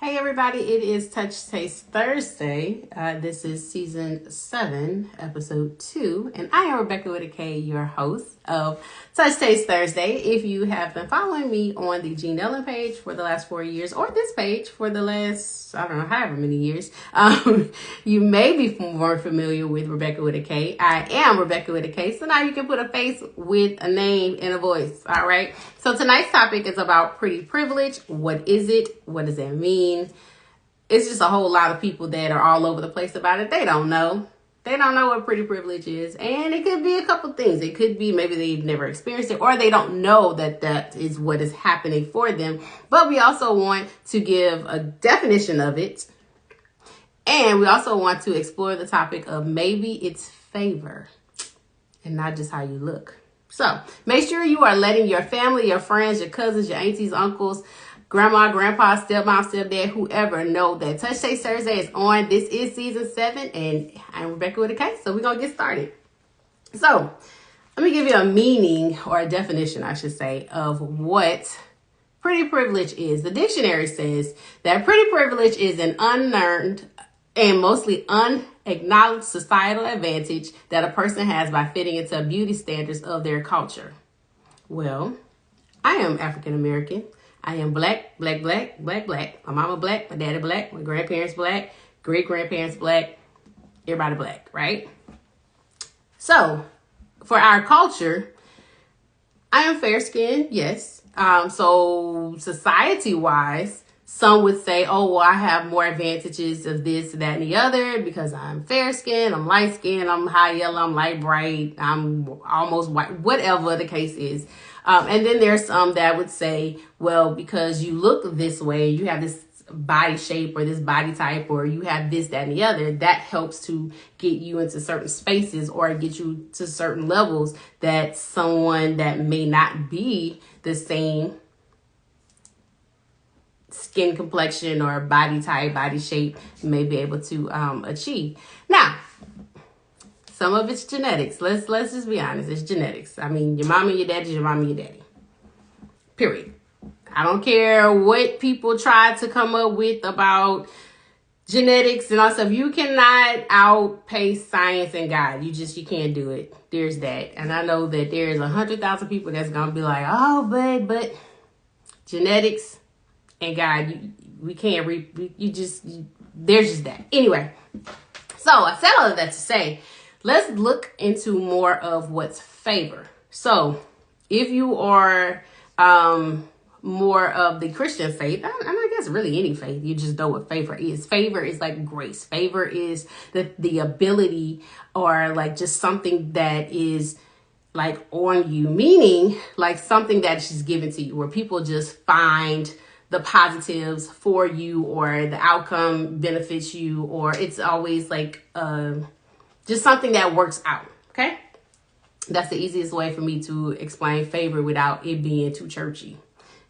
Hey everybody, it is Touch Taste Thursday. This is season 7, episode 2, and I am Rebecca with a K, your host of Touch Taste Thursday. If you have been following me on the Gene Ellen page for the last 4 years, or this page for the last, I don't know, however many years, you may be more familiar with Rebecca with a K. I am Rebecca with a K, so now you can put a face with a name and a voice, all right? So tonight's topic is about pretty privilege. What is it? What does it mean? It's just a whole lot of people that are all over the place about it. They don't know. They don't know what pretty privilege is. And it could be a couple things. It could be maybe they've never experienced it, or they don't know that that is what is happening for them. But we also want to give a definition of it. And we also want to explore the topic of maybe it's favor and not just how you look. So make sure you are letting your family, your friends, your cousins, your aunties, uncles, grandma, grandpa, stepmom, stepdad, whoever know that Touch Taste Thursday is on. This is season 7, and I'm Rebecca with a K, so we're going to get started. So let me give you a meaning, or a definition, I should say, of what pretty privilege is. The dictionary says that pretty privilege is an unearned and mostly unacknowledged societal advantage that a person has by fitting into beauty standards of their culture. Well, I am African American. I am black. My mama black, my daddy black, my grandparents black, great-grandparents black, everybody black, right? So, for our culture, I am fair-skinned, yes. So, society-wise, some would say, oh, well, I have more advantages of this, that, and the other because I'm fair-skinned, I'm light-skinned, I'm high yellow, I'm light bright, I'm almost white, whatever the case is. And then there's some that would say, well, because you look this way, you have this body shape or this body type, or you have this, that, and the other, that helps to get you into certain spaces or get you to certain levels that someone that may not be the same skin complexion or body type, body shape may be able to achieve. Now, some of it's genetics. Let's just be honest. It's genetics. I mean, your mama and your daddy is your mama and your daddy. Period. I don't care what people try to come up with about genetics and all stuff. You cannot outpace science and God. You can't do it. There's that. And I know that there's 100,000 people that's going to be like, oh, but genetics and God, we can't there's just that. Anyway, so I said all of that to say, let's look into more of what's favor. So if you are more of the Christian faith, and I guess really any faith, you just know what favor is. Favor is like grace. Favor is the ability, or like just something that is like on you, meaning like something that's just given to you, where people just find the positives for you, or the outcome benefits you, or it's always like just something that works out. Okay, that's the easiest way for me to explain favor without it being too churchy,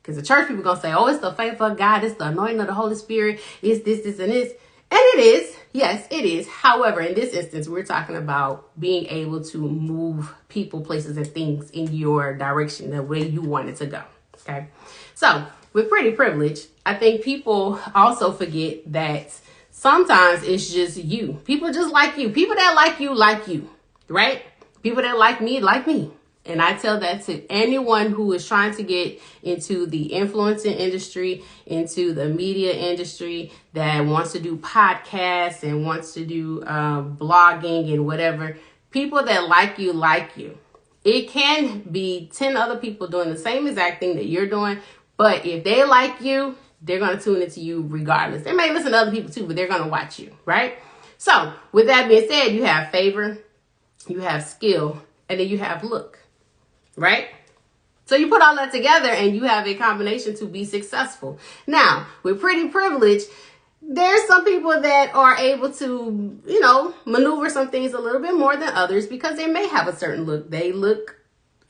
because the church people gonna say, oh, it's the favor of God, it's the anointing of the Holy Spirit, it's this and this, and it is. Yes, it is. However, in this instance, we're talking about being able to move people, places, and things in your direction, the way you want it to go. Okay, so with pretty privilege, I think people also forget that sometimes it's just you. People just like you. People that like you, right? People that like me. And I tell that to anyone who is trying to get into the influencing industry, into the media industry, that wants to do podcasts and wants to do blogging and whatever. People that like you. It can be 10 other people doing the same exact thing that you're doing. But if they like you, they're going to tune into you regardless. They may listen to other people too, but they're going to watch you, right? So with that being said, you have favor, you have skill, and then you have look, right? So you put all that together and you have a combination to be successful. Now, with pretty privilege, there's some people that are able to, maneuver some things a little bit more than others because they may have a certain look. They look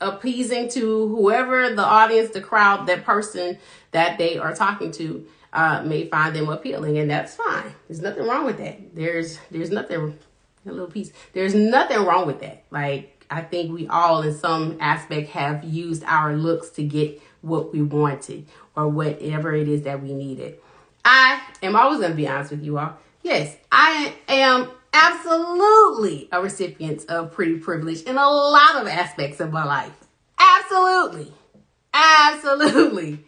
appeasing to whoever the audience, the crowd, that person that they are talking to may find them appealing, and that's fine. There's nothing wrong with that. There's nothing, a little piece. There's nothing wrong with that. Like, I think we all in some aspect have used our looks to get what we wanted or whatever it is that we needed. I am always going to be honest with you all. Yes, I am absolutely a recipient of pretty privilege in a lot of aspects of my life. Absolutely. Absolutely.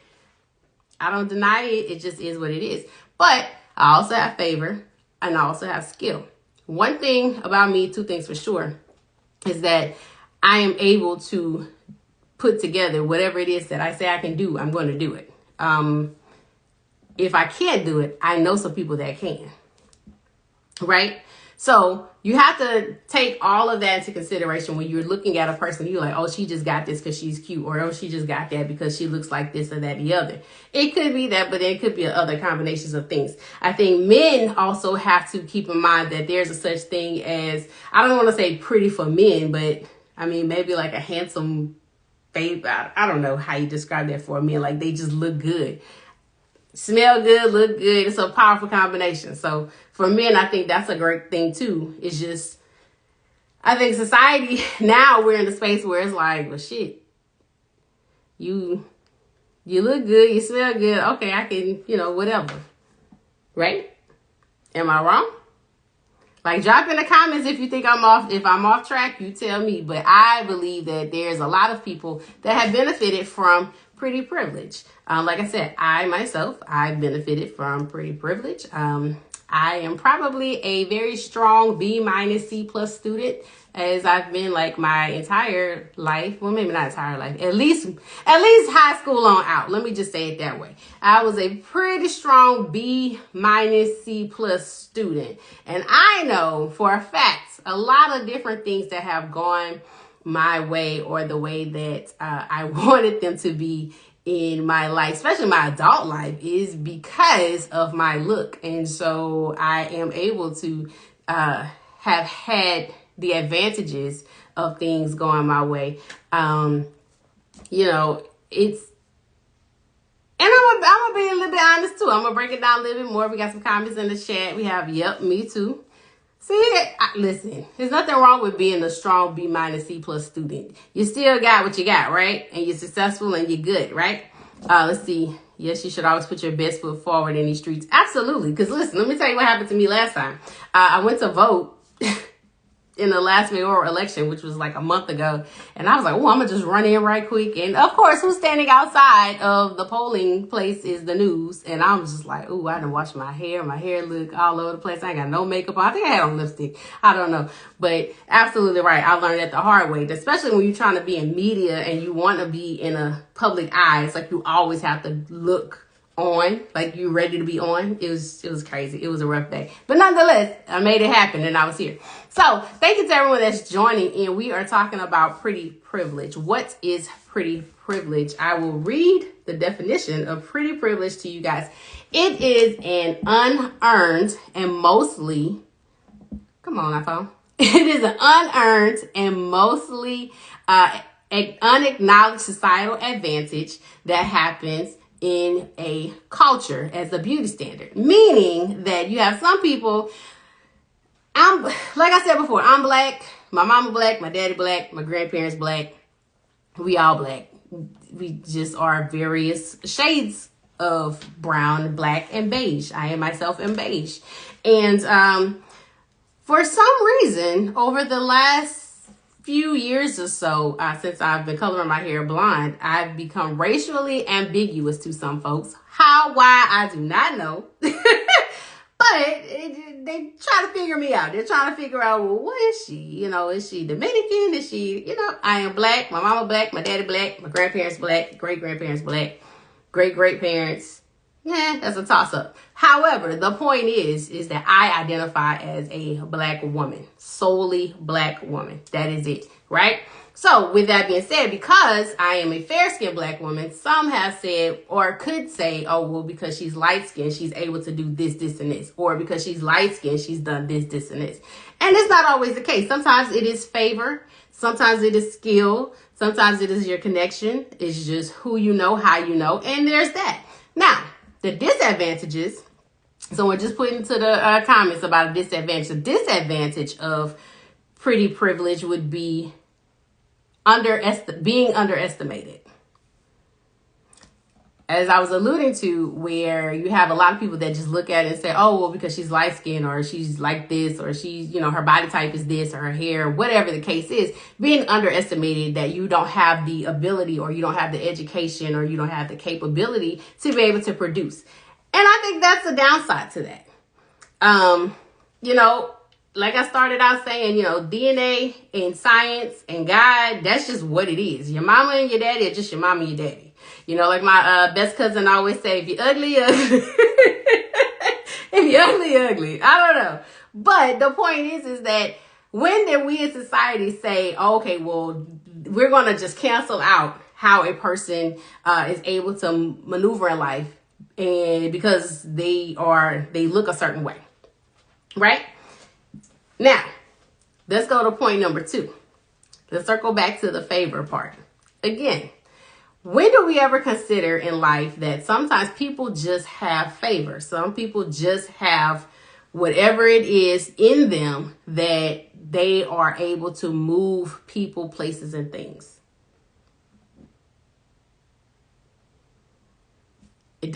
I don't deny it. It just is what it is. But I also have favor and I also have skill. One thing about me, two things for sure, is that I am able to put together whatever it is that I say I can do, I'm going to do it. If I can't do it, I know some people that can. Right? So you have to take all of that into consideration when you're looking at a person. You're like, oh, she just got this because she's cute, or oh, she just got that because she looks like this or that, the other. It could be that, but it could be other combinations of things. I think men also have to keep in mind that there's a such thing as, I don't want to say pretty for men, but I mean, maybe like a handsome babe. I don't know how you describe that for men. Like they just look good. Smell good, look good. It's a powerful combination. So for men, I think that's a great thing too. It's just, I think society now we're in a space where it's like, well, shit, you look good, you smell good. Okay, I can, whatever. Right? Am I wrong? Like, drop in the comments if you think if I'm off track, you tell me. But I believe that there's a lot of people that have benefited from pretty privilege. Like I said, I benefited from pretty privilege. I am probably a very strong B- C+ student, as I've been like my entire life. Well, maybe not entire life, at least high school on out. Let me just say it that way. I was a pretty strong B- C+ student. And I know for a fact, a lot of different things that have gone my way or the way that I wanted them to be in my life, especially my adult life, is because of my look. And so I am able to have had the advantages of things going my way. It's, and I'm gonna be a little bit honest too. I'm gonna break it down a little bit more. We got some comments in the chat. We have, yep, me too. See, listen, there's nothing wrong with being a strong B- C+ student. You still got what you got, right? And you're successful and you're good, right? Let's see. Yes, you should always put your best foot forward in these streets. Absolutely. Because listen, let me tell you what happened to me last time. I went to vote in the last mayoral election, which was like a month ago. And I was like, oh, I'm going to just run in right quick. And of course, who's standing outside of the polling place is the news. And I'm just like, oh, I done washed my hair. My hair look all over the place. I ain't got no makeup on. I think I had on lipstick. I don't know. But absolutely right. I learned that the hard way, especially when you're trying to be in media and you want to be in a public eye. It's like you always have to look on, like you ready to be on. It was crazy. It was a rough day, but nonetheless, I made it happen and I was here. So thank you to everyone that's joining in. We are talking about pretty privilege. What is pretty privilege? I will read the definition of pretty privilege to you guys. It is an unearned and mostly, come on, iPhone. It is an unearned and mostly an unacknowledged societal advantage that happens in a culture as a beauty standard, meaning that you have some people. Like I said before, I'm black, my mama black, my daddy black, my grandparents black, we all black. We just are various shades of brown, black, and beige. I myself am beige. And for some reason, over the last few years or so, since I've been coloring my hair blonde, I've become racially ambiguous to some folks. How, why, I do not know. But they try to figure me out. They're trying to figure out, well, what is she? Is she Dominican? Is she, I am black. My mama black. My daddy black. My grandparents black. Great-grandparents black. Great-great-parents. Yeah, that's a toss-up. However, the point is that I identify as a black woman. Solely black woman. That is it, right? So with that being said, because I am a fair-skinned black woman, some have said or could say, oh, well, because she's light-skinned, she's able to do this, this, and this. Or because she's light-skinned, she's done this, this, and this. And it's not always the case. Sometimes it is favor. Sometimes it is skill. Sometimes it is your connection. It's just who you know, how you know. And there's that. Now, the disadvantages, so we're just putting into the comments about a disadvantage. The disadvantage of pretty privilege would be being underestimated. as I was alluding to, where you have a lot of people that just look at it and say, oh, well, because she's light skinned or she's like this or she's, her body type is this or her hair, whatever the case is, being underestimated that you don't have the ability or you don't have the education or you don't have the capability to be able to produce. And I think that's the downside to that. Like I started out saying, DNA and science and God, that's just what it is. Your mama and your daddy are just your mama and your daddy. Like my best cousin always say, if you're ugly, you're ugly. If you're ugly, you're ugly. I don't know. But the point is that when did we in society say, okay, well, we're going to just cancel out how a person is able to maneuver in life and because they look a certain way, right? Now, let's go to point number 2. Let's circle back to the favor part. Again, when do we ever consider in life that sometimes people just have favor? Some people just have whatever it is in them that they are able to move people, places, and things.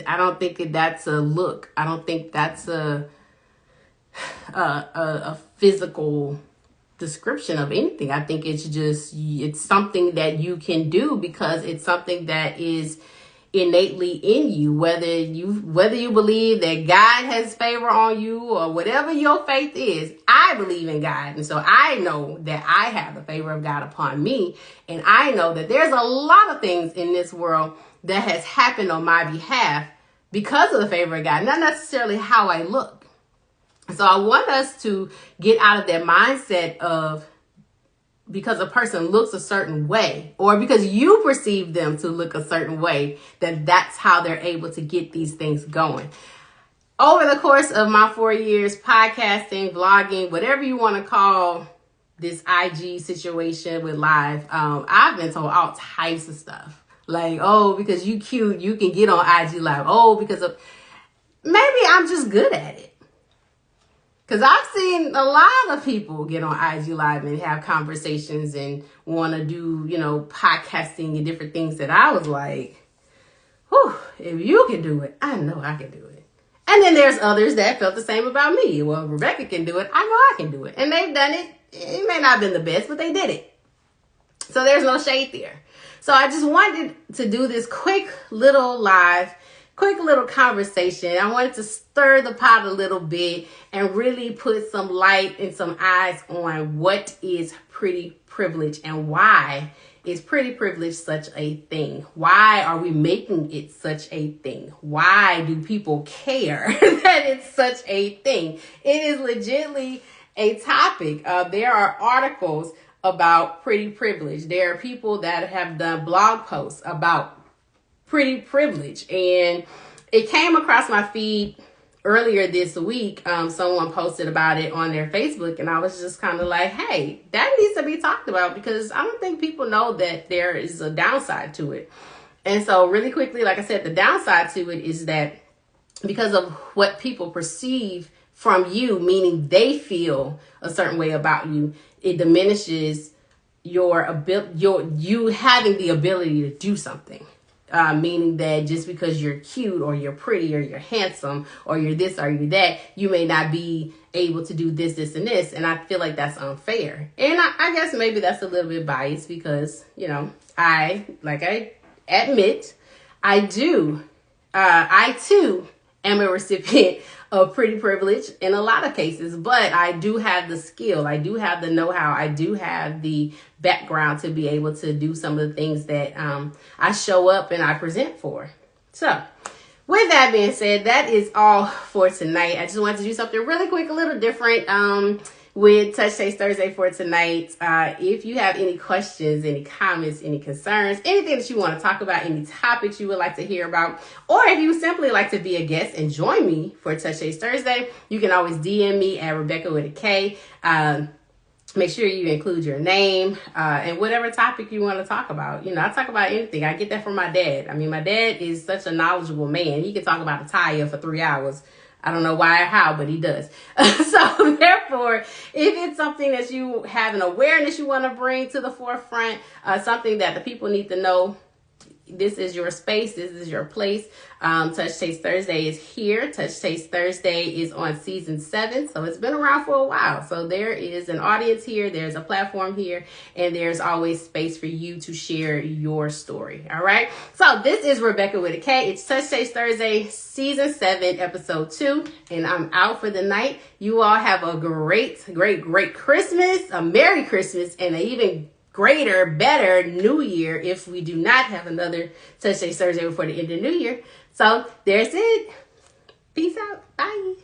I don't think that's a look. I don't think that's a physical description of anything. I think it's something that you can do because it's something that is innately in you, whether you believe that God has favor on you or whatever your faith is. I believe in God, and so I know that I have the favor of God upon me, and I know that there's a lot of things in this world that has happened on my behalf because of the favor of God, not necessarily how I look. So I want us to get out of that mindset of because a person looks a certain way or because you perceive them to look a certain way, that's how they're able to get these things going. Over the course of my 4 years, podcasting, vlogging, whatever you want to call this IG situation with live, I've been told all types of stuff. Like, oh, because you cute, you can get on IG live. Oh, because of maybe I'm just good at it. Because I've seen a lot of people get on IG Live and have conversations and want to do, podcasting and different things that I was like, whew, if you can do it, I know I can do it. And then there's others that felt the same about me. Well, Rebecca can do it. I know I can do it. And they've done it. It may not have been the best, but they did it. So there's no shade there. So I just wanted to do this quick little conversation. I wanted to stir the pot a little bit and really put some light and some eyes on what is pretty privilege and why is pretty privilege such a thing? Why are we making it such a thing? Why do people care that it's such a thing? It is legitimately a topic. There are articles about pretty privilege. There are people that have done blog posts about pretty privilege, and it came across my feed earlier this week. Someone posted about it on their Facebook, and I was just kind of like, hey, that needs to be talked about because I don't think people know that there is a downside to it. And so really quickly, like I said, the downside to it is that because of what people perceive from you, meaning they feel a certain way about you, it diminishes you having the ability to do something. Meaning that just because you're cute or you're pretty or you're handsome or you're this or you're that, you may not be able to do this, this, and this. And I feel like that's unfair. And I guess maybe that's a little bit biased because, I admit, I too am a recipient of pretty privilege in a lot of cases, but I do have the skill, I do have the know-how, I do have the background to be able to do some of the things that I show up and I present for. So with that being said, that is all for tonight. I just wanted to do something really quick, a little different with Touch Taste Thursday for tonight. If you have any questions, any comments, any concerns, anything that you want to talk about, any topics you would like to hear about, or if you simply like to be a guest and join me for Touch Taste Thursday, you can always DM me at Rebecca with a K. Make sure you include your name and whatever topic you want to talk about. I talk about anything. I get that from my dad. I mean, my dad is such a knowledgeable man. He can talk about a tire for 3 hours. I don't know why or how, but he does. So therefore, if it's something that you have an awareness you want to bring to the forefront, something that the people need to know, this is your space. This is your place. Touch Taste Thursday is here. Touch Taste Thursday is on season 7. So it's been around for a while. So there is an audience here. There's a platform here. And there's always space for you to share your story. All right. So this is Rebecca with a K. It's Touch Taste Thursday, season 7, episode 2. And I'm out for the night. You all have a great Christmas, a Merry Christmas, and an even greater, better New Year if we do not have another Touch Taste Thursday before the end of the New Year. So there's it. Peace out. Bye.